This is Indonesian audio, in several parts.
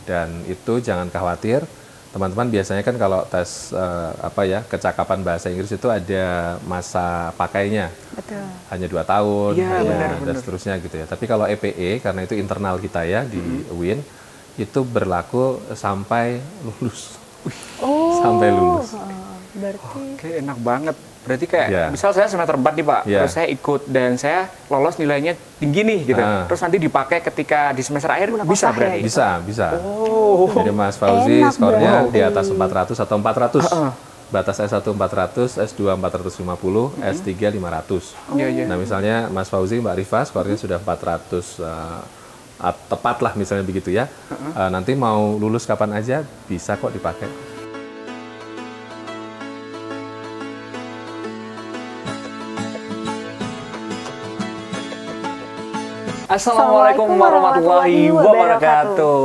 Dan itu jangan khawatir, teman-teman biasanya kan kalau tes kecakapan bahasa Inggris itu ada masa pakainya. Betul. Hanya 2 tahun, Benar. dan seterusnya gitu ya. Tapi kalau EPE, karena itu internal kita ya di UIN, itu berlaku sampai lulus. Sampai lulus. Berarti Oke, enak banget. Berarti kayak Ya. misal saya semester 4 nih Pak, Ya. terus saya ikut dan saya lolos nilainya tinggi nih gitu. Terus nanti dipakai ketika di semester akhir bisa apakah berarti? ya? Bisa. Oh. Jadi Mas Fauzi Enak skornya berarti. di atas 400 atau 400. Batas S1 400, S2 450, S3 500. Iya. Nah misalnya Mas Fauzi, Mbak Rifa skornya sudah 400 tepat lah misalnya begitu ya. Nanti mau lulus kapan aja bisa kok dipakai. Assalamualaikum warahmatullahi wabarakatuh.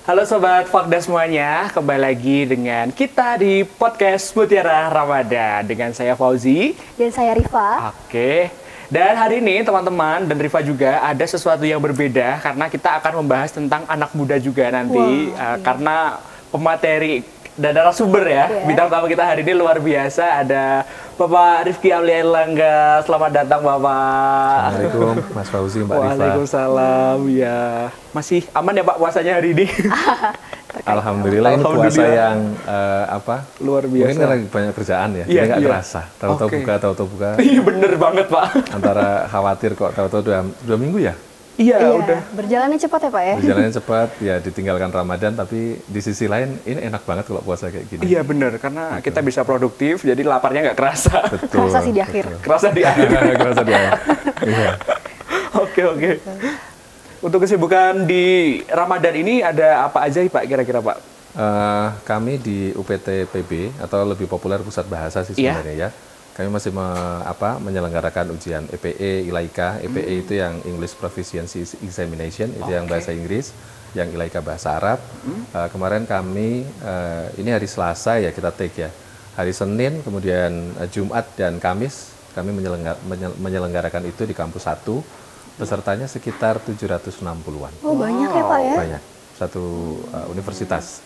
Halo Sobat Fakda semuanya, kembali lagi dengan kita di podcast Mutiara Ramadan dengan saya Fauzi. dan saya Rifa. Oke, dan hari ini teman-teman dan Rifa juga ada sesuatu yang berbeda karena kita akan membahas tentang anak muda juga nanti. Karena pemateri dan narasumber ya, bintang tamu kita hari ini luar biasa, ada Bapak Rifki Aulia Erlangga. Selamat datang Bapak. Assalamualaikum Mas Fauzi, Mbak Rifa. Waalaikumsalam ya. Masih aman ya Pak puasanya hari ini? Alhamdulillah ini puasa yang Luar biasa. Mungkin lagi banyak kerjaan ya, Iya, jadi nggak iya. kerasa. Tahu-tahu Oke. buka. Iya bener banget Pak. Antara khawatir kok tahu-tahu dua minggu ya. Iya Iya, udah. berjalannya cepat ya Pak ya? Berjalannya cepat, ya ditinggalkan Ramadan, tapi di sisi lain ini enak banget kalau puasa kayak gini. Iya bener, karena kita bisa produktif, jadi laparnya nggak kerasa. Betul. Kerasa sih di akhir. Kerasa di akhir. Kerasa di akhir. Iya. Oke. Untuk kesibukan di Ramadan ini ada apa aja Pak kira-kira Pak? Kami di UPT PB atau lebih populer Pusat Bahasa sih Iya. sebenarnya ya. Kami masih menyelenggarakan ujian EPE, ILAIKA. EPE itu yang English Proficiency Examination, itu yang bahasa Inggris, yang ILAIKA bahasa Arab. Kemarin kami, ini hari Selasa ya kita take ya. Hari Senin, kemudian Jumat dan Kamis, kami menyelenggarakan itu di kampus 1. Pesertanya sekitar 760-an. Oh banyak ya Pak ya? Banyak. Satu universitas.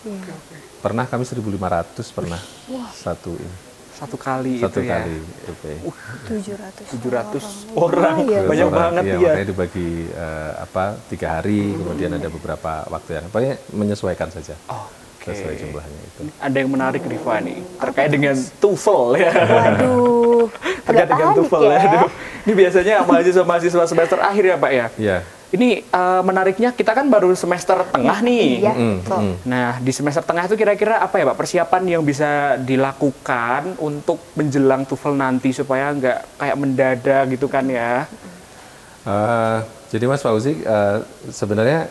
Pernah kami 1.500 pernah. Satu ini. Satu kali Satu itu ya. kali EPE. 700 orang. Iya, Banyak Orang, banget iya, ya. makanya dibagi 3 hari, kemudian ada beberapa waktu yang pokoknya menyesuaikan saja. Oke. Sesuai jumlahnya itu. Ada yang menarik Rifa nih, terkait dengan TOEFL ya. Waduh, Terkait agak dengan panik TOEFL ya. ya. Aduh. Ini biasanya mahasiswa semester akhir ya Pak ya. Iya. Ini menariknya kita kan baru semester tengah nih. Iya, betul. Nah, di semester tengah itu kira-kira apa ya Pak persiapan yang bisa dilakukan untuk menjelang TOEFL nanti supaya nggak kayak mendadak gitu kan ya? Jadi Mas Fauzi, sebenarnya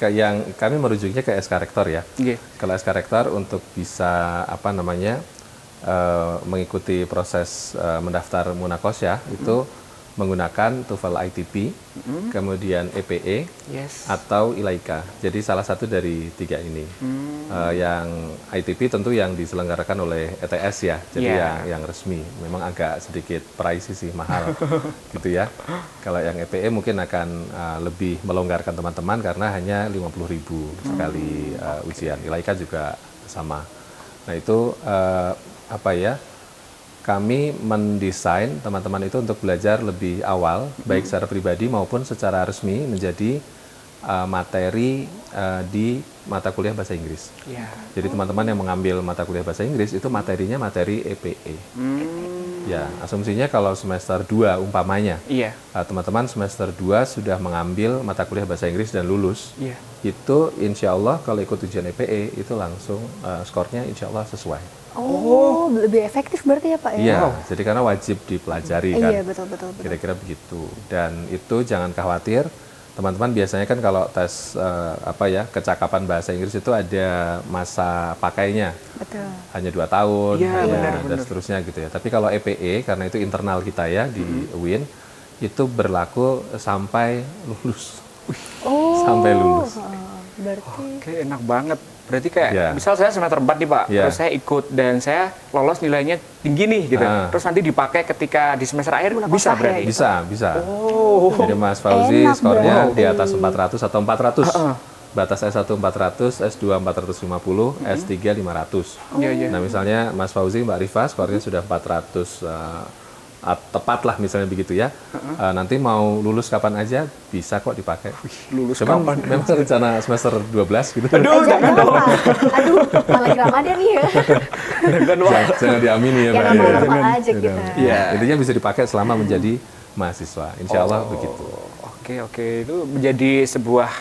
yang kami merujuknya ke SK Rektor ya. Oke. Kalau SK Rektor untuk bisa mengikuti proses mendaftar Munakosyah itu menggunakan TOEFL ITP, kemudian EPE, Yes. atau ILAIKA. Jadi salah satu dari 3 ini. Yang ITP tentu yang diselenggarakan oleh ETS ya, jadi Yeah. yang resmi. Memang agak sedikit pricey sih, mahal gitu ya. Kalau yang EPE mungkin akan lebih melonggarkan teman-teman karena hanya 50.000 sekali ujian. ILAIKA juga sama. Nah itu kami mendesain teman-teman itu untuk belajar lebih awal, baik secara pribadi maupun secara resmi menjadi materi di mata kuliah bahasa Inggris. Ya. Jadi teman-teman yang mengambil mata kuliah bahasa Inggris itu materinya materi EPE. Ya, asumsinya kalau semester 2 umpamanya, Iya. teman-teman semester 2 sudah mengambil mata kuliah bahasa Inggris dan lulus, Iya. itu insya Allah kalau ikut ujian EPE itu langsung skornya insya Allah sesuai. Oh, lebih efektif berarti ya Pak ya? Iya, jadi karena wajib dipelajari kan. Iya, betul. Kira-kira begitu. Dan itu jangan khawatir, teman-teman biasanya kan kalau tes kecakapan bahasa Inggris itu ada masa pakainya. Betul. Hanya 2 tahun, Iya, benar. dan seterusnya gitu ya. Tapi kalau EPE karena itu internal kita ya di UIN itu berlaku sampai lulus. Oh, Sampai lulus. berarti Oke, enak banget. Berarti kayak Ya. misal saya semester 4 nih Pak, Ya. terus saya ikut dan saya lolos nilainya tinggi nih gitu. Terus nanti dipakai ketika di semester akhir bisa apakah berarti. Bisa. Oh. Jadi Mas Fauzi Enak skornya berarti. di atas 400 atau 400. batas S1 400, S2 450, S3 500. Nah, misalnya Mas Fauzi, Mbak Rifa, skornya sudah 400 tepat lah misalnya begitu ya. Nanti mau lulus kapan aja bisa kok dipakai. Lulus Cuman kapan? memang rencana semester 12 gitu. Aduh, jangan dong. Aduh, malah Ramadan nih ya. Jangan diamini ya, Ya Mbak. nggak Ya. apa-apa aja kita. Iya. Intinya bisa dipakai selama menjadi mahasiswa. Insya Allah begitu. Oke, itu menjadi sebuah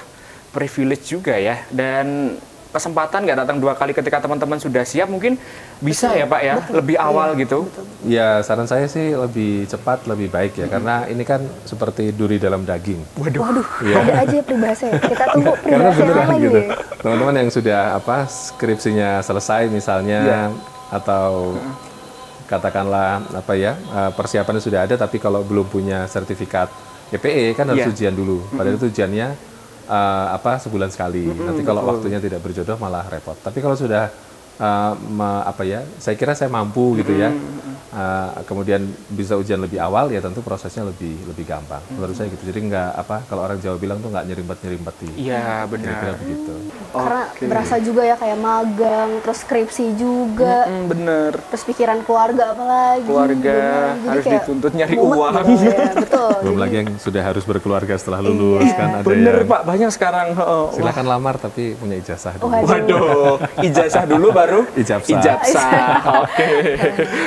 privilege juga ya, dan kesempatan nggak datang 2 kali. Ketika teman-teman sudah siap mungkin bisa ya Pak ya, lebih awal gitu. Ya, saran saya sih lebih cepat, lebih baik ya, karena ini kan seperti duri dalam daging. Waduh, Iya. ada aja peribahasa ya. Kita tunggu Karena peribahasa beneran lagi gitu. ya. Teman-teman yang sudah skripsinya selesai misalnya, atau katakanlah persiapannya sudah ada, tapi kalau belum punya sertifikat EPE kan harus ujian dulu. Padahal itu ujiannya sebulan sekali. Nanti kalau waktunya tidak berjodoh malah repot. Tapi kalau sudah saya kira saya mampu gitu ya. Kemudian bisa ujian lebih awal, ya tentu prosesnya lebih gampang. Menurut saya gitu. Jadi kalau orang Jawa bilang tuh nggak nyerimpet Iya, benar. kira-kira begitu. Karena berasa juga ya kayak magang, terus skripsi juga, Bener. terus pikiran keluarga apalagi. Keluarga bener. Jadi harus kayak dituntut nyari mumet uang. gitu ya, betul. Belum lagi yang sudah harus berkeluarga setelah lulus kan ada Bener yang Pak, banyak sekarang. silakan lamar tapi punya ijazah dulu. Waduh, ijazah dulu baru Ijabsah. Oke,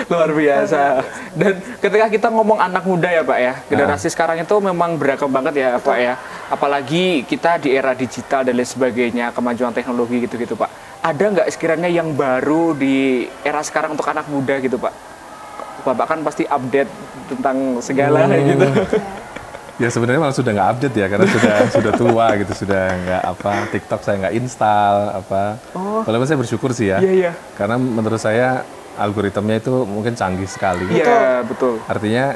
luar biasa. Dan ketika kita ngomong anak muda ya Pak ya, generasi sekarang itu memang beragam banget ya Pak ya. Apalagi kita di era digital dan lain sebagainya, kemajuan teknologi gitu-gitu Pak. Ada nggak sekiranya yang baru di era sekarang untuk anak muda gitu Pak? Bapak kan pasti update tentang segala gitu. Ya sebenarnya malah sudah nggak update ya, karena sudah tua gitu, sudah nggak TikTok saya nggak install Walaupun saya bersyukur sih ya, Iya. karena menurut saya algoritmanya itu mungkin canggih sekali. Iya, betul. Artinya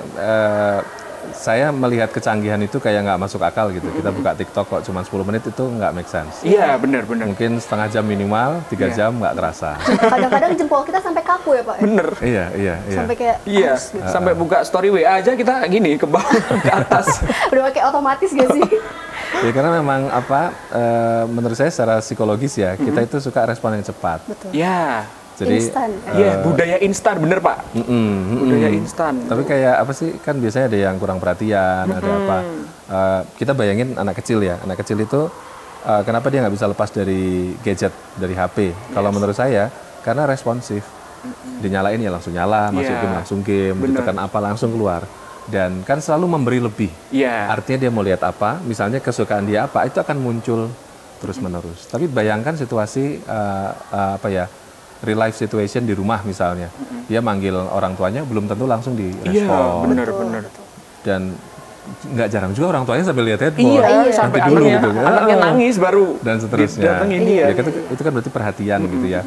saya melihat kecanggihan itu kayak nggak masuk akal gitu. Kita buka TikTok kok cuma 10 menit itu nggak make sense. Iya, benar. Mungkin setengah jam minimal, 3 jam nggak terasa. Kadang-kadang jempol kita sampai kaku ya Pak ya? Bener. Iya. Sampai kayak Iya, harus gitu. sampai buka story WA aja kita gini ke bawah ke atas. Udah kayak otomatis gak sih? Ya karena memang menurut saya secara psikologis ya, kita itu suka respon yang cepat. Betul. Ya, Jadi Instan. iya, budaya instan bener Pak. Budaya instan. tapi kayak apa sih, kan biasanya ada yang kurang perhatian, ada apa. Kita bayangin anak kecil ya, anak kecil itu kenapa dia nggak bisa lepas dari gadget, dari HP? Kalau menurut saya karena responsif. Dinyalain ya langsung nyala, masuk game, ditekan apa langsung keluar. Dan kan selalu memberi lebih. Iya. Artinya dia mau lihat apa, misalnya kesukaan dia apa, itu akan muncul terus menerus. Tapi bayangkan situasi real life situation di rumah misalnya, dia manggil orang tuanya belum tentu langsung direspon. Iya, bener. Dan nggak jarang juga orang tuanya sambil lihat handphone. Iya, sampai Nanti dulu anaknya, gitu. anaknya nangis baru Dan seterusnya. didatengin dia. Ya, itu kan berarti perhatian gitu ya.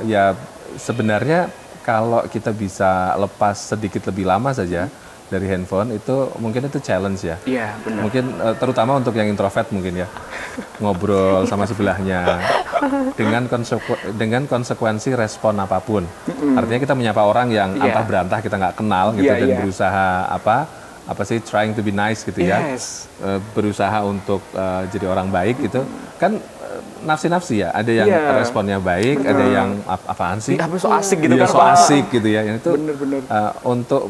Ya sebenarnya kalau kita bisa lepas sedikit lebih lama saja dari handphone, itu mungkin itu challenge ya. Iya, benar. Mungkin terutama untuk yang introvert mungkin ya, ngobrol sama sebelahnya dengan konsekuensi respon apapun. Artinya kita menyapa orang yang antah berantah kita nggak kenal gitu, dan berusaha trying to be nice gitu ya, berusaha untuk jadi orang baik gitu kan. Nafsi-nafsi ya, ada yang responnya baik, ada yang apaan sih? Apa so asik gitu kan? So asik gitu ya. Yang itu Bener. untuk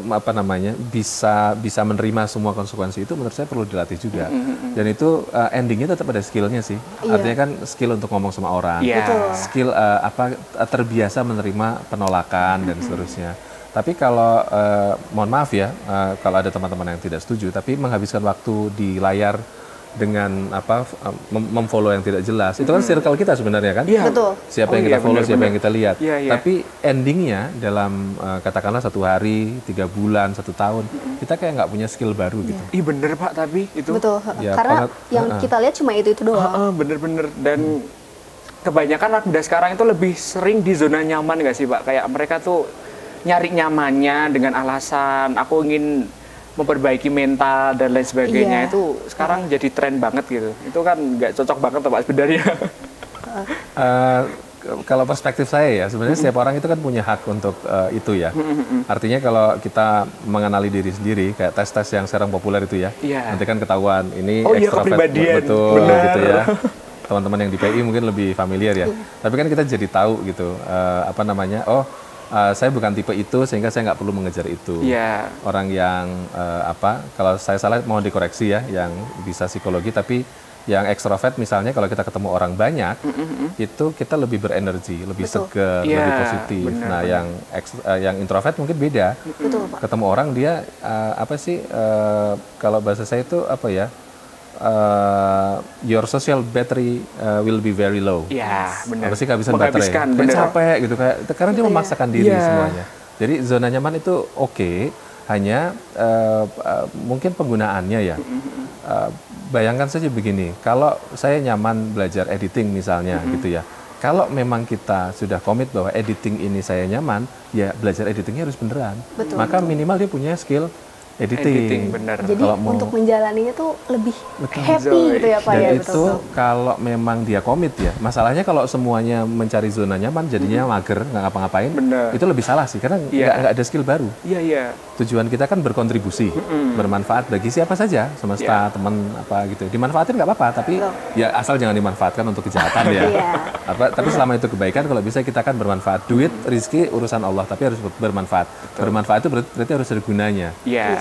bisa menerima semua konsekuensi itu menurut saya perlu dilatih juga. Dan itu endingnya tetap ada skillnya sih. Artinya kan skill untuk ngomong sama orang, skill terbiasa menerima penolakan dan seterusnya. Tapi kalau mohon maaf ya, kalau ada teman-teman yang tidak setuju, tapi menghabiskan waktu di layar dengan memfollow yang tidak jelas, itu kan circle kita sebenarnya kan. Iya. Betul. Siapa yang kita follow, siapa yang kita lihat. Iya. Tapi endingnya dalam katakanlah 1 hari, 3 bulan, 1 tahun, kita kayak nggak punya skill baru gitu. Ih bener Pak, tapi itu. Betul. Ya, Karena yang kita lihat cuma itu doang. Bener. Dan kebanyakan anak muda sekarang itu lebih sering di zona nyaman nggak sih Pak? Kayak mereka tuh nyari nyamannya dengan alasan aku ingin memperbaiki mental dan lain sebagainya. Itu sekarang jadi tren banget gitu. Itu kan nggak cocok banget Pak sebenarnya. kalau perspektif saya ya, sebenarnya setiap orang itu kan punya hak untuk itu ya. Artinya kalau kita mengenali diri sendiri, kayak tes-tes yang sekarang populer itu ya, nanti kan ketahuan ini ekstrovert, betul gitu ya. Teman-teman yang di PI mungkin lebih familiar ya. Tapi kan kita jadi tahu gitu, apa namanya, saya bukan tipe itu sehingga saya nggak perlu mengejar itu. Orang yang kalau saya salah mau dikoreksi ya, yang bisa psikologi tapi yang ekstrovert misalnya kalau kita ketemu orang banyak itu kita lebih berenergi, lebih segar, lebih positif. Nah, yang introvert mungkin beda. Ketemu orang dia kalau bahasa saya itu apa ya? Your social battery will be very low. Benar. Apa sih kehabisan baterai? Kayak capek gitu karena dia memaksakan diri semuanya. Jadi zona nyaman itu oke, hanya mungkin penggunaannya ya. Bayangkan saja begini, kalau saya nyaman belajar editing misalnya gitu ya. Kalau memang kita sudah komit bahwa editing ini saya nyaman, ya belajar editingnya harus beneran. Maka minimal dia punya skill editing. Bener. Jadi untuk menjalaninya tuh lebih happy gitu ya Pak. Dan ya, itu kalau memang dia komit ya. Masalahnya kalau semuanya mencari zona nyaman jadinya mager, nggak ngapa-ngapain. Itu lebih salah sih, karena nggak ada skill baru. Tujuan kita kan berkontribusi, bermanfaat bagi siapa saja, semesta, teman apa gitu. Dimanfaatin nggak apa-apa, tapi ya asal jangan dimanfaatkan untuk kejahatan ya. Tapi selama itu kebaikan, kalau bisa kita kan bermanfaat. Duit, rezeki urusan Allah, tapi harus bermanfaat. Bermanfaat itu berarti harus ada gunanya.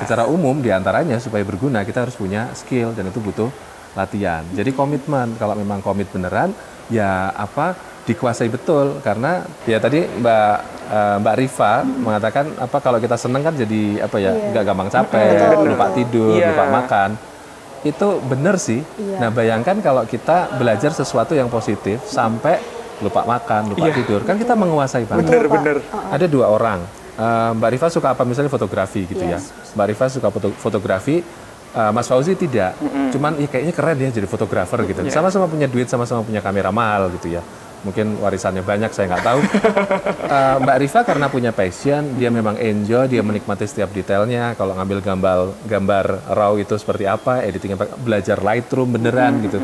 Secara umum diantaranya supaya berguna kita harus punya skill dan itu butuh latihan. Jadi komitmen, kalau memang komit beneran ya dikuasai betul, karena ya tadi Mbak Rifa mengatakan kalau kita seneng kan jadi nggak gampang capek, lupa tidur, lupa makan. Itu bener sih. Nah bayangkan kalau kita belajar sesuatu yang positif sampai lupa makan, lupa tidur, kan kita menguasai banget. Bener. Ada dua orang. Mbak Rifa suka apa misalnya fotografi gitu ya. Mbak Rifa suka fotografi, Mas Fauzi tidak. Cuman kayaknya keren ya jadi fotografer gitu. Sama-sama punya duit, sama-sama punya kamera mahal gitu ya. Mungkin warisannya banyak, saya nggak tahu. Mbak Rifa karena punya passion, dia memang enjoy, dia menikmati setiap detailnya. Kalau ngambil gambar raw itu seperti apa, editingnya belajar Lightroom beneran gitu.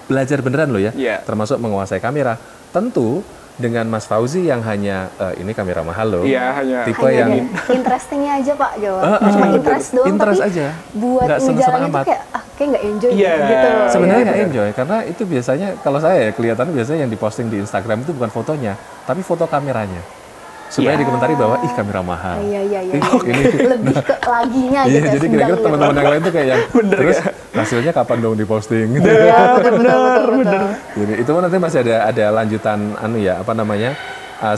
Belajar beneran loh ya, termasuk menguasai kamera. Tentu dengan Mas Fauzi yang hanya ini kamera mahal loh, tipe hanya yang interestingnya aja Pak Jawa, cuma interest doang, interest tapi aja. Buat ngejalanin tuh kayak nggak enjoy gitu. Sebenarnya nggak enjoy karena itu biasanya kalau saya kelihatan biasanya yang diposting di Instagram itu bukan fotonya, tapi foto kameranya. Supaya dikomentari bahwa kamera mahal. Ini lebih ke laginya gitu. Jadi kira-kira teman-teman yang lain tuh kayak yang terus hasilnya kapan dong diposting gitu. Bener. Jadi itu nanti masih ada lanjutan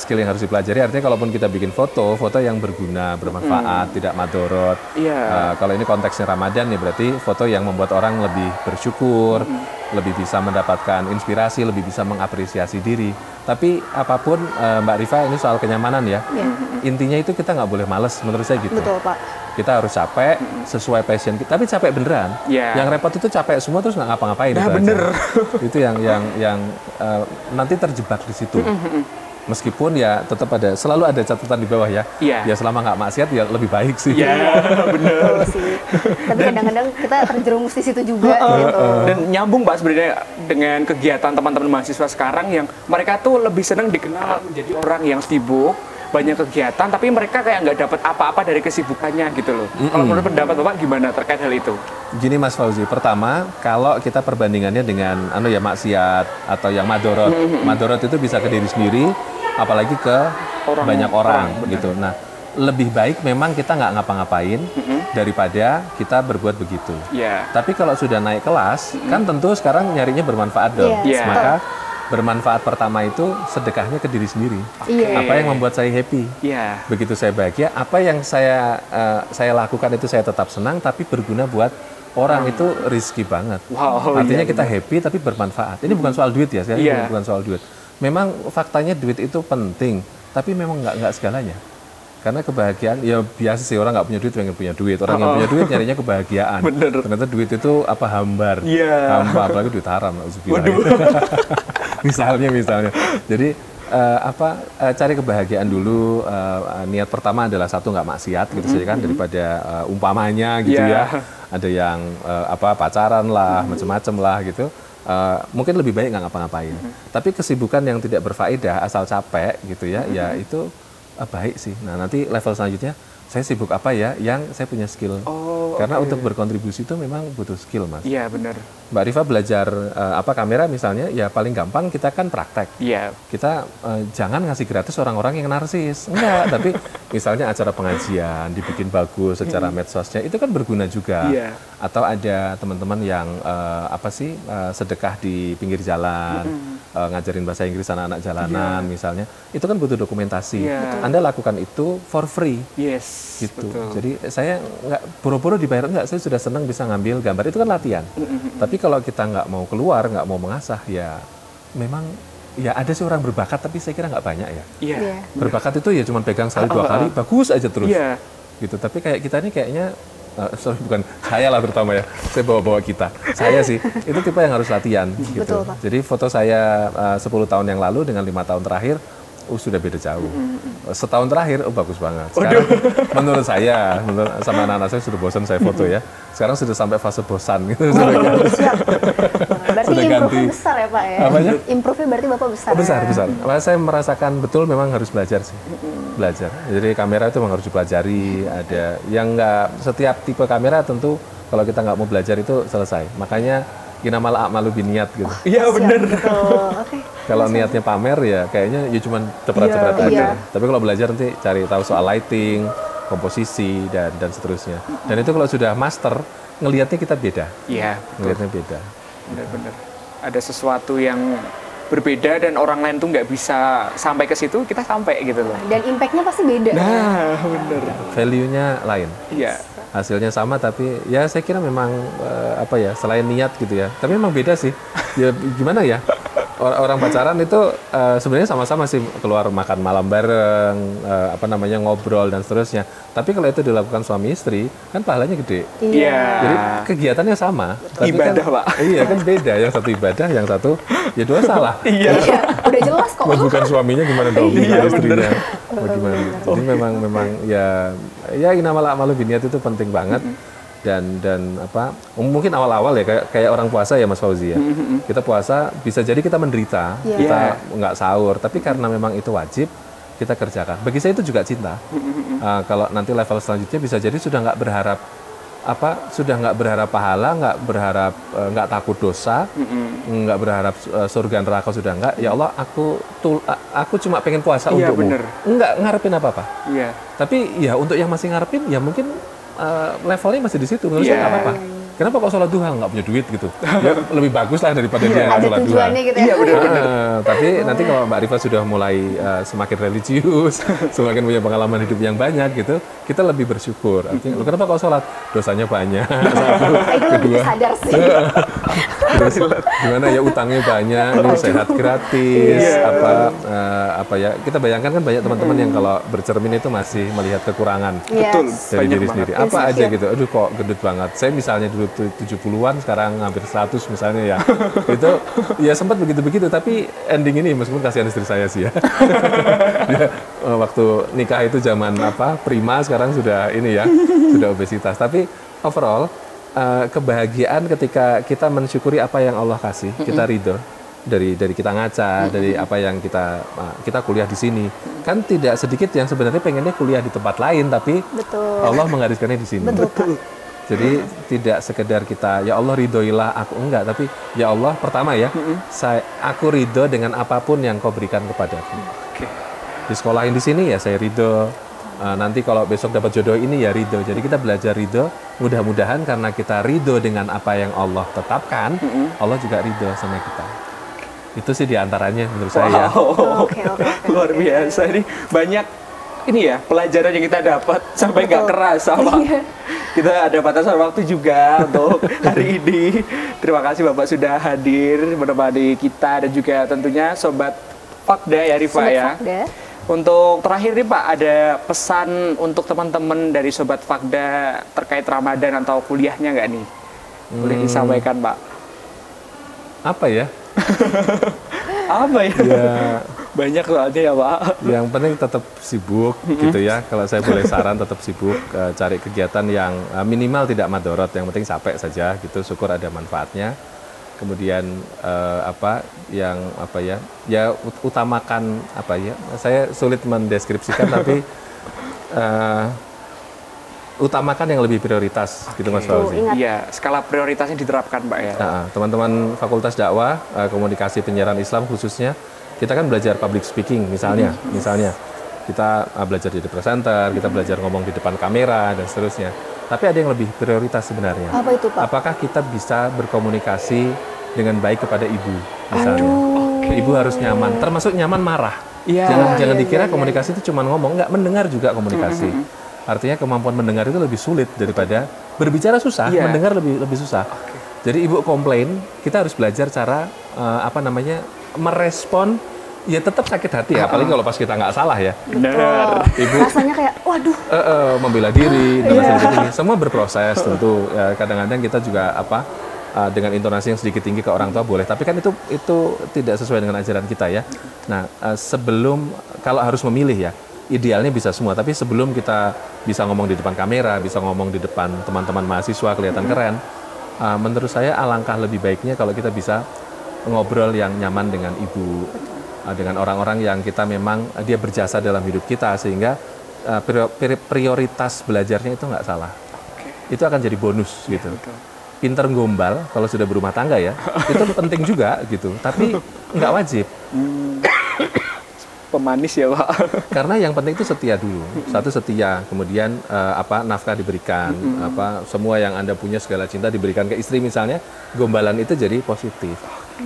skill yang harus dipelajari. Artinya kalaupun kita bikin foto yang berguna, bermanfaat, tidak madorot. Kalau ini konteksnya Ramadan nih berarti foto yang membuat orang lebih bersyukur, lebih bisa mendapatkan inspirasi, lebih bisa mengapresiasi diri. Tapi apapun Mbak Rifa ini soal kenyamanan ya. Intinya itu kita nggak boleh males menurut saya gitu. Betul Pak. Kita harus capek sesuai passion kita, tapi capek beneran. Yang repot itu capek semua terus nggak ngapa-ngapain. Bener. Itu yang nanti terjebak di situ. Meskipun ya tetap selalu ada catatan di bawah ya. Ya selama nggak maksiat ya lebih baik sih. Bener sih. Tapi kadang-kadang kita terjerumus di situ juga gitu. Dan nyambung Mbak sebenarnya dengan kegiatan teman-teman mahasiswa sekarang yang mereka tuh lebih senang dikenal menjadi orang yang sibuk, banyak kegiatan, tapi mereka kayak nggak dapat apa-apa dari kesibukannya gitu loh. Kalau menurut pendapat Bapak gimana terkait hal itu? Gini Mas Fauzi, pertama kalau kita perbandingannya dengan maksiat atau yang madorot, madorot itu bisa ke diri sendiri, apalagi ke banyak orang gitu. Nah lebih baik memang kita nggak ngapa-ngapain daripada kita berbuat begitu. Tapi kalau sudah naik kelas, kan tentu sekarang nyarinya bermanfaat dong. Maka bermanfaat pertama itu sedekahnya ke diri sendiri. Apa yang membuat saya happy? Begitu saya bahagia, apa yang saya lakukan itu saya tetap senang, tapi berguna buat orang itu rizki banget. Artinya kita happy tapi bermanfaat. Ini bukan soal duit ya, bukan soal duit. Memang faktanya duit itu penting, tapi memang nggak segalanya. Karena kebahagiaan, ya biasa sih orang nggak punya duit pengen punya duit. Orang yang punya duit nyarinya kebahagiaan. Ternyata duit itu hambar. Hambar, apalagi duit haram. Misalnya. Jadi cari kebahagiaan dulu. Niat pertama adalah satu nggak maksiat gitu saja kan, daripada umpamanya gitu ya. Ada yang pacaran lah, macam-macam lah gitu. mungkin lebih baik nggak ngapa-ngapain. Tapi kesibukan yang tidak berfaedah asal capek gitu ya, ya itu baik sih. Nah nanti level selanjutnya saya sibuk apa ya yang saya punya skill. Karena untuk berkontribusi itu memang butuh skill, Mas. Iya, benar. Mbak Rifa belajar kamera misalnya, ya paling gampang kita kan praktek. Iya. Kita jangan ngasih gratis orang-orang yang narsis. Enggak, tapi misalnya acara pengajian dibikin bagus secara medsosnya, itu kan berguna juga. Iya. Atau ada teman-teman yang sedekah di pinggir jalan, ngajarin bahasa Inggris anak-anak jalanan misalnya, itu kan butuh dokumentasi. Anda lakukan itu for free. Yes. Gitu. Betul. Jadi saya nggak boro-boro dibayar, enggak, saya sudah senang bisa ngambil gambar, itu kan latihan. Tapi kalau kita nggak mau keluar, nggak mau mengasah, ya memang ya ada sih orang berbakat, tapi saya kira nggak banyak ya. Iya. Berbakat itu ya cuma pegang sekali 2 kali, bagus aja terus. Iya. Gitu. Tapi kayak kita ini kayaknya, sorry bukan saya lah terutama ya, saya bawa-bawa kita. Saya sih, itu tipe yang harus latihan. Gitu. Betul, Pak. Jadi foto saya 10 tahun yang lalu dengan 5 tahun terakhir, sudah beda jauh. Setahun terakhir, bagus banget. Sekarang menurut saya, sama anak-anak saya sudah bosan saya foto ya. Sekarang sudah sampai fase bosan gitu. Siap. Berarti Sudah ganti. improve-nya besar ya Pak ya? Apanya? Improve-nya berarti Bapak besar. Besar. Makanya saya merasakan betul memang harus belajar sih. Belajar. Jadi kamera itu memang harus dipelajari. Ada yang nggak, setiap tipe kamera tentu kalau kita nggak mau belajar itu selesai. Makanya inamal a'malu biniat gitu. Iya, benar. Oke. Kalau niatnya pamer ya kayaknya ya cuma cepret-cepret aja. Iya. Tapi kalau belajar nanti cari tahu soal lighting, komposisi dan seterusnya. Dan itu kalau sudah master, ngelihatnya kita beda. Iya. Ngelihatnya beda. Benar-benar. Ada sesuatu yang berbeda dan orang lain tuh nggak bisa sampai ke situ, kita sampai gitu loh. Dan impact-nya pasti beda. Nah, benar. Value-nya lain. Iya. Hasilnya sama tapi ya saya kira memang selain niat gitu ya. Tapi memang beda sih. Ya gimana ya? Orang pacaran itu sebenarnya sama-sama sih, keluar makan malam bareng, ngobrol dan seterusnya. Tapi kalau itu dilakukan suami istri, kan pahalanya gede. Iya. Jadi kegiatannya sama. Tapi Ibadah, kan, Pak. Iya kan beda. Yang satu ibadah, yang satu ya dua salah. Iya. Iya, udah jelas kok. Mau bukan suaminya gimana dong? Iya, Istrinya. Mau gimana? Jadi memang ya inamal a'malu binniyat itu penting banget. Dan mungkin awal-awal ya kayak orang puasa ya Mas Fauzi ya. Kita puasa bisa jadi kita menderita, kita nggak sahur, tapi karena memang itu wajib kita kerjakan. Bagi saya itu juga cinta. Kalau nanti level selanjutnya bisa jadi sudah nggak berharap pahala, nggak takut dosa, nggak berharap surga neraka, sudah nggak. Ya Allah, aku cuma pengen puasa untukmu. Nggak ngarepin apa-apa. Iya. Tapi ya untuk yang masih ngarepin ya mungkin levelnya masih di situ, menurut saya nggak apa-apa. Kenapa kok sholat duha nggak punya duit gitu? Ya, lebih bagus lah daripada dia nggak sholat duha. Ada tujuannya gitu ya. Iya, benar-benar. Tapi nanti kalau Mbak Rifa sudah mulai semakin religius, semakin punya pengalaman hidup yang banyak gitu, kita lebih bersyukur. Artinya, kenapa kok sholat? Dosanya banyak. Satu, Itu lebih sadar sih. Terus gimana ya, utangnya banyak, ini sehat gratis, kita bayangkan kan banyak teman-teman yang kalau bercermin itu masih melihat kekurangan dari diri sendiri. Apa aja gitu, aduh kok gendut banget. Saya misalnya dulu 70-an, sekarang hampir 100 misalnya ya. Itu ya sempat begitu-begitu, tapi ending ini meskipun kasihan istri saya sih ya. Dia, waktu nikah itu zaman prima, sekarang sudah ini ya, sudah obesitas. Tapi overall kebahagiaan ketika kita mensyukuri apa yang Allah kasih, kita ridho dari kita ngaca, dari apa yang kita kuliah di sini. Kan tidak sedikit yang sebenarnya pengennya kuliah di tempat lain, tapi Allah menggariskannya di sini. Betul. Jadi tidak sekedar kita ya Allah ridhoilah aku, enggak, tapi ya Allah pertama ya, aku ridho dengan apapun yang kau berikan kepadaku. Di sekolahin di sini ya saya ridho. Nanti kalau besok dapat jodoh ini ya ridho. Jadi kita belajar ridho. Mudah-mudahan karena kita ridho dengan apa yang Allah tetapkan, Allah juga ridho sama kita. Itu sih diantaranya menurut saya. Oke. Luar biasa ini, banyak ini ya pelajaran yang kita dapat sampai nggak kerasa, Pak. Kita ada batasan waktu juga untuk hari ini. Terima kasih Bapak sudah hadir menemani kita dan juga tentunya Sobat Fakda ya Rifa ya. Untuk terakhir nih Pak, ada pesan untuk teman-teman dari Sobat Fakda terkait Ramadan atau kuliahnya nggak nih? Boleh disampaikan Pak? Apa ya? Apa ya? Banyak soalnya ya Pak. Yang penting tetap sibuk gitu ya. Kalau saya boleh saran, tetap sibuk, cari kegiatan yang minimal tidak madorot. Yang penting capek saja gitu, syukur ada manfaatnya. kemudian utamakan saya sulit mendeskripsikan tapi utamakan yang lebih prioritas gitu Mas Fauzi. Iya, skala prioritasnya diterapkan Pak ya. Teman-teman Fakultas Dakwah Komunikasi Penyiaran Islam khususnya kita kan belajar public speaking misalnya kita belajar jadi presenter, kita belajar ngomong di depan kamera dan seterusnya. Tapi ada yang lebih prioritas sebenarnya. Apa itu Pak? Apakah kita bisa berkomunikasi dengan baik kepada ibu misalnya? Ibu harus nyaman, termasuk nyaman marah. Jangan dikira komunikasi itu cuma ngomong, nggak mendengar juga komunikasi. Artinya kemampuan mendengar itu lebih sulit daripada berbicara susah, mendengar lebih susah. Jadi ibu komplain, kita harus belajar cara merespon. Ya tetap sakit hati ya, apalagi kalau pas kita nggak salah ya. Benar. Ibu rasanya kayak waduh. Membela diri dan lain-lain. Semua berproses tentu. Ya, kadang-kadang kita juga dengan intonasi yang sedikit tinggi ke orang tua boleh. Tapi kan itu tidak sesuai dengan ajaran kita ya. Nah sebelum kalau harus memilih ya, idealnya bisa semua. Tapi sebelum kita bisa ngomong di depan kamera, bisa ngomong di depan teman-teman mahasiswa kelihatan keren, menurut saya alangkah lebih baiknya kalau kita bisa ngobrol yang nyaman dengan ibu. Dengan orang-orang yang kita memang dia berjasa dalam hidup kita sehingga prioritas belajarnya itu nggak salah. Itu akan jadi bonus gitu. Pinter gombal kalau sudah berumah tangga ya itu penting juga gitu. Tapi nggak wajib. Pemanis ya Pak. Karena yang penting itu setia dulu. Satu setia, kemudian nafkah diberikan, semua yang Anda punya segala cinta diberikan ke istri misalnya, gombalan itu jadi positif.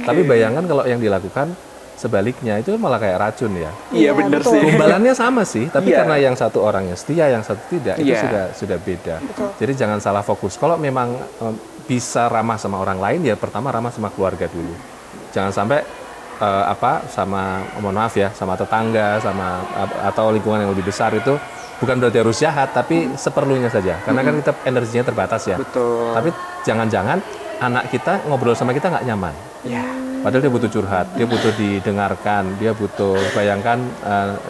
Tapi bayangkan kalau yang dilakukan sebaliknya itu malah kayak racun ya. Iya benar sih. Gombalannya sama sih, tapi karena yang satu orangnya setia, yang satu tidak, itu sudah beda. Betul. Jadi jangan salah fokus. Kalau memang bisa ramah sama orang lain, ya pertama ramah sama keluarga dulu. Jangan sampai mohon maaf ya, sama tetangga, atau lingkungan yang lebih besar itu bukan berarti harus jahat, tapi seperlunya saja. Karena kan kita energinya terbatas ya. Betul. Tapi jangan-jangan anak kita ngobrol sama kita nggak nyaman. Padahal dia butuh curhat, dia butuh didengarkan, dia butuh, bayangkan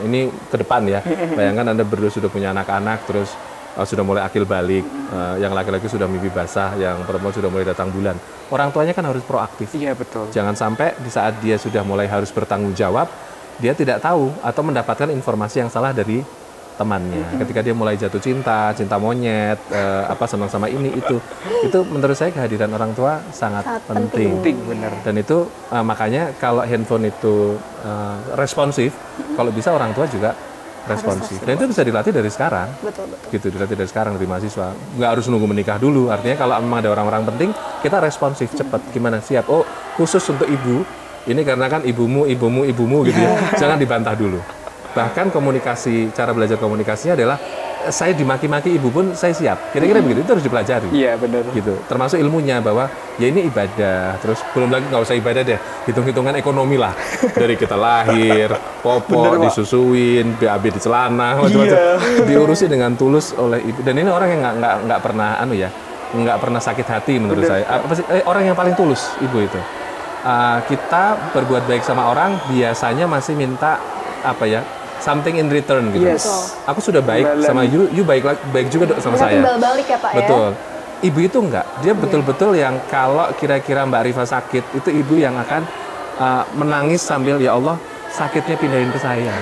ini ke depan ya, bayangkan Anda berdua sudah punya anak-anak, terus sudah mulai akil balik, yang laki-laki sudah mimpi basah, yang perempuan sudah mulai datang bulan. Orang tuanya kan harus proaktif. Iya betul. Jangan sampai di saat dia sudah mulai harus bertanggung jawab, dia tidak tahu atau mendapatkan informasi yang salah dari temannya. Ketika dia mulai jatuh cinta monyet, senang sama ini itu menurut saya kehadiran orang tua sangat penting. Benar. Dan itu makanya kalau handphone itu responsif, kalau bisa orang tua juga responsif. Dan itu bisa dilatih dari sekarang. Betul. Gitu, dilatih dari sekarang dari mahasiswa. Nggak harus nunggu menikah dulu. Artinya kalau memang ada orang-orang penting, kita responsif cepat. Gimana? Siap. Oh, khusus untuk ibu. Ini karena kan ibumu gitu ya. Jangan dibantah dulu. Bahkan cara belajar komunikasinya adalah saya dimaki-maki ibu pun saya siap. Kira-kira begitu, itu harus dipelajari. Iya, benar. Gitu. Termasuk ilmunya bahwa ya ini ibadah. Terus belum lagi nggak usah ibadah deh, hitung-hitungan ekonomi lah. Dari kita lahir, popok, disusuin, BAB di celana, macam-macam. Diurusi dengan tulus oleh ibu. Dan ini orang yang nggak pernah nggak pernah sakit hati menurut saya. Orang yang paling tulus ibu itu. Kita berbuat baik sama orang biasanya masih minta something in return gitu. Aku sudah baik sama you baik juga sama saya. Timbal balik ya Pak ya. Betul. Ibu itu enggak. Dia betul-betul yang kalau kira-kira Mbak Rifa sakit, itu ibu yang akan menangis sambil ya Allah sakitnya pindahin ke saya.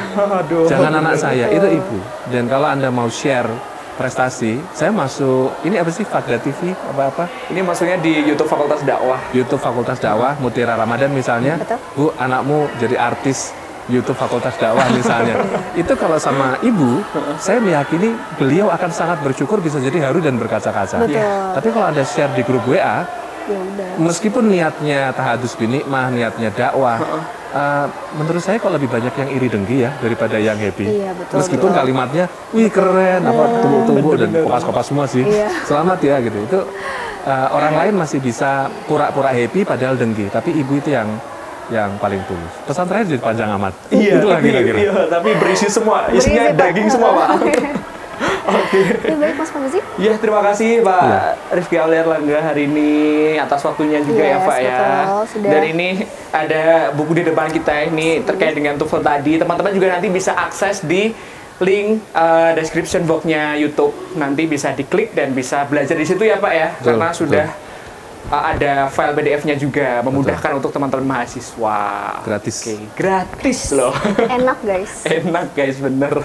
Jangan anak saya, itu ibu. Dan kalau Anda mau share prestasi, saya masuk ini apa sih Fadra TV apa? Ini masuknya di YouTube Fakultas Dakwah. YouTube Fakultas Dakwah Mutiara Ramadan misalnya. Betul. Bu, anakmu jadi artis YouTube Fakultas Dakwah misalnya. Itu kalau sama ibu, saya meyakini beliau akan sangat bersyukur bisa jadi haru dan berkaca-kaca. Tapi kalau Anda share di grup WA, ya udah. Meskipun niatnya tahadus binikmah, niatnya dakwah, menurut saya kok lebih banyak yang iri dengki ya daripada yang happy. Iya, betul, Meskipun kalimatnya, wih keren, tumbuk-tumbuk dan kopas-kopas semua sih. Selamat ya gitu. Itu orang lain masih bisa pura-pura happy padahal dengki, tapi ibu itu yang paling tulus. Pesan terakhir jadi panjang amat. Iya, tapi berisi semua, isinya daging semua Pak. Ya, baik Mas Fauzi. Ya, terima kasih Pak Rifki Aulia Erlangga hari ini atas waktunya juga ya Pak ya. Betul, dan ini ada buku di depan kita ini terkait dengan TOEFL tadi. Teman-teman juga nanti bisa akses di link description box-nya YouTube. Nanti bisa diklik dan bisa belajar di situ ya Pak ya. Karena sudah ada file PDF-nya juga, memudahkan untuk teman-teman mahasiswa. Gratis. Oke, gratis loh. Enak guys. Enak guys, bener.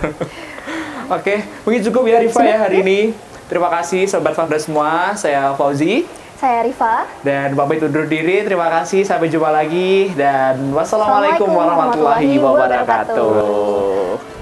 Oke, mungkin cukup ya Rifa ya hari ini. Terima kasih Sobat Fafda semua, saya Fauzi. Saya Rifa. Dan pamit undur diri, terima kasih, sampai jumpa lagi. Dan wassalamualaikum warahmatullahi wabarakatuh.